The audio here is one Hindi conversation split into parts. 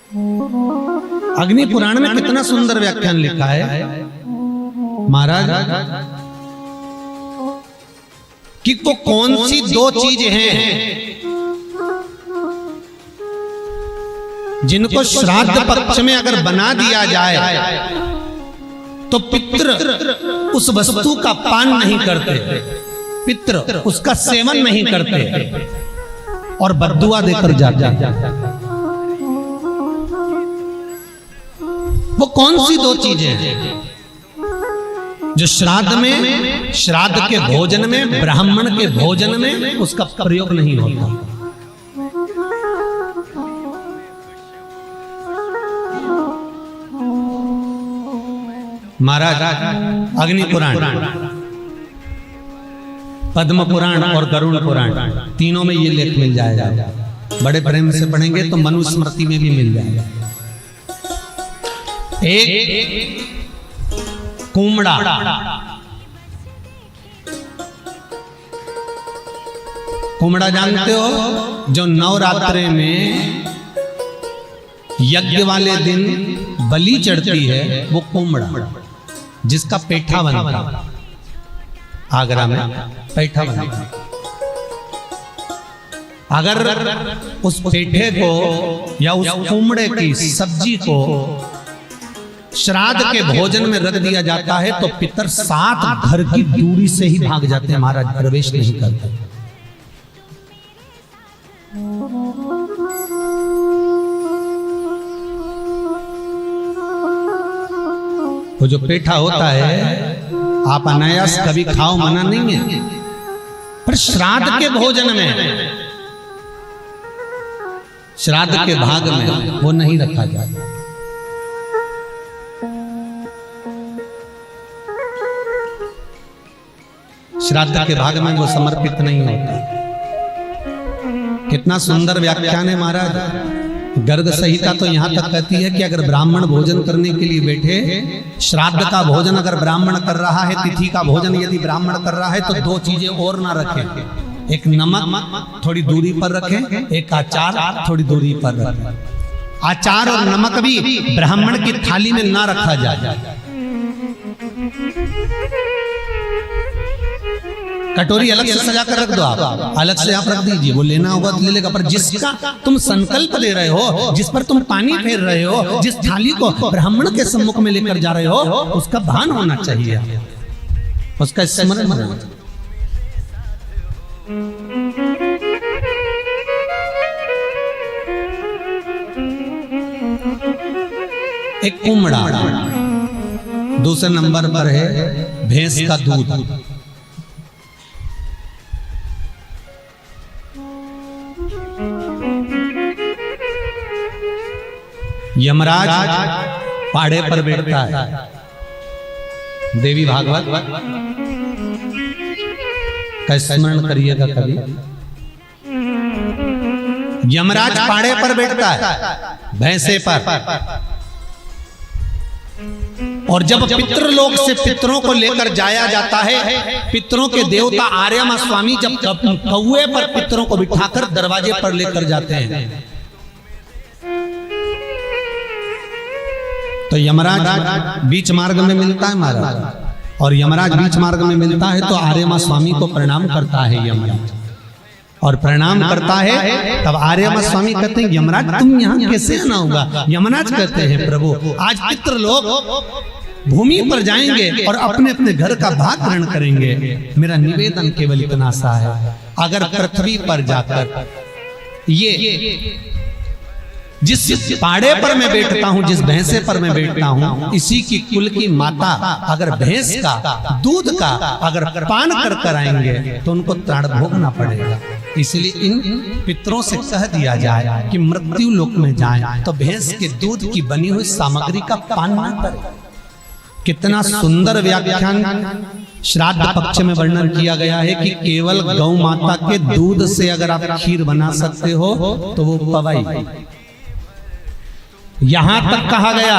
अग्नि पुराण में कितना सुंदर व्याख्यान लिखा है महाराज कि वो कौन सी दो चीज हैं जिनको श्राद्ध पक्ष में अगर बना दिया जाए तो पितृ उस वस्तु का पान नहीं करते, पितृ उसका सेवन नहीं करते और बद्दुआ देकर जाते। वो कौन सी दो चीजें हैं जो श्राद्ध में, श्राद्ध के भोजन में, ब्राह्मण के भोजन में उसका प्रयोग नहीं होता? महाराज अग्नि पुराण, पद्म पुराण और गरुड़ पुराण तीनों में ये लेख मिल जाएगा। बड़े प्रेम से पढ़ेंगे तो मनुस्मृति में भी मिल जाएगा। एक कुमड़ा, कुमड़ा जानते हो, जो नवरात्रे में यज्ञ वाले दिन बलि चढ़ती है, वो कुमड़ा जिसका पेठा बनता, आगरा में पेठा बनता। अगर उस पेठे को या उस कुमड़े की सब्जी को श्राद्ध के भोजन में रख दिया जाता है तो पितर 7 घर की दूरी से ही भाग जाते हैं महाराज, प्रवेश नहीं करते। वो जो पेठा होता है आप अनायास कभी खाओ, मना नहीं है, पर श्राद्ध के भोजन में, श्राद्ध के भाग में वो नहीं रखा जाता। श्राद्ध के भाग में वो समर्पित नहीं होता। कितना सुंदर व्याख्यान है महाराज। गर्ग संहिता तो यहां तक कहती है कि अगर ब्राह्मण भोजन करने के लिए बैठे, श्राद्ध का भोजन अगर ब्राह्मण कर रहा है, तिथि का भोजन यदि ब्राह्मण कर रहा है, तो 2 चीजें और ना रखें। एक नमक थोड़ी दूरी पर रखें, एक अचार थोड़ी दूरी पर रखें। अचार और नमक भी ब्राह्मण की थाली में ना रखा जाए। कटोरी अलग से सजा कर रख दो, आप अलग से आप रख दीजिए, वो लेना होगा तो ले लेगा, पर जिसका तुम संकल्प ले रहे हो, जिस पर तुम पानी फेर रहे हो, जिस थाली को ब्राह्मण के सम्मुख में लेकर जा रहे हो, उसका भान होना चाहिए, उसका स्मरण होना चाहिए। एक कुमड़ा, दूसरे नंबर पर है भैंस का दूध। यमराज पाड़े पर बैठता है। देवी भागवत का स्मरण करिएगा कभी। यमराज पाड़े पर बैठता है, भैंसे पर, और जब पितृलोक से पितरों को लेकर जाया जाता है, पितरों के देवता आर्यमा स्वामी जब कौए पर पितरों को बिठाकर दरवाजे पर लेकर जाते हैं, तो यमराज बीच मार्ग में मिलता है महाराज, और यमराज बीच मार्ग में मिलता है तो आर्यमा स्वामी को प्रणाम करता है यमराज, और प्रणाम करता है तब आर्यमा स्वामी कहते हैं यमराज तुम यहाँ कैसे आना होगा? यमराज कहते हैं प्रभु आज पितृ लोग भूमि पर जाएंगे और अपने अपने घर का भाग ग्रहण करेंगे, मेरा निवेदन केवल इतना सा है, अगर पृथ्वी पर जाकर ये जिस पाड़े पर मैं बैठता हूं, जिस भैंसे पर मैं बैठता हूं, इसी की कुल की माता अगर भैंस का दूध का अगर पान कर आएंगे तो उनको त्राण भोगना पड़ेगा। इसलिए इन पितरों से कह दिया जाए कि मृत्यु लोक में जाएं तो भैंस के दूध की बनी हुई सामग्री का पान ना करें। कितना सुंदर व्याख्यान श्राद्ध पक्ष में वर्णन किया गया है कि केवल गौ माता के दूध से अगर आप खीर बना सकते हो तो वो पवाई। यहां तक कहा गया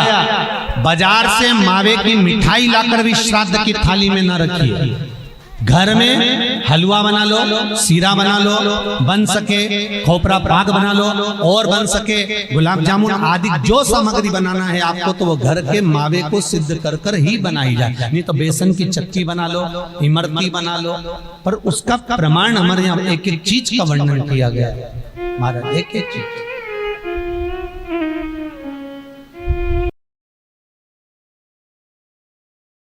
बाजार से मावे की मिठाई लाकर भी श्राद्ध की थाली में न रखिए, घर में हलवा बना लो, सीरा बना लो, बन सके खोपरा पाक बना लो, और बन सके गुलाब जामुन आदि जो सामग्री बनाना है आपको, तो वो घर के मावे को सिद्ध कर कर ही बनाई जाए। नहीं तो बेसन की चक्की बना लो, इमरती बना लो, पर उसका प्रमाण हमारे यहाँ एक एक चीज का वर्णन किया गया है महाराज, एक एक चीज।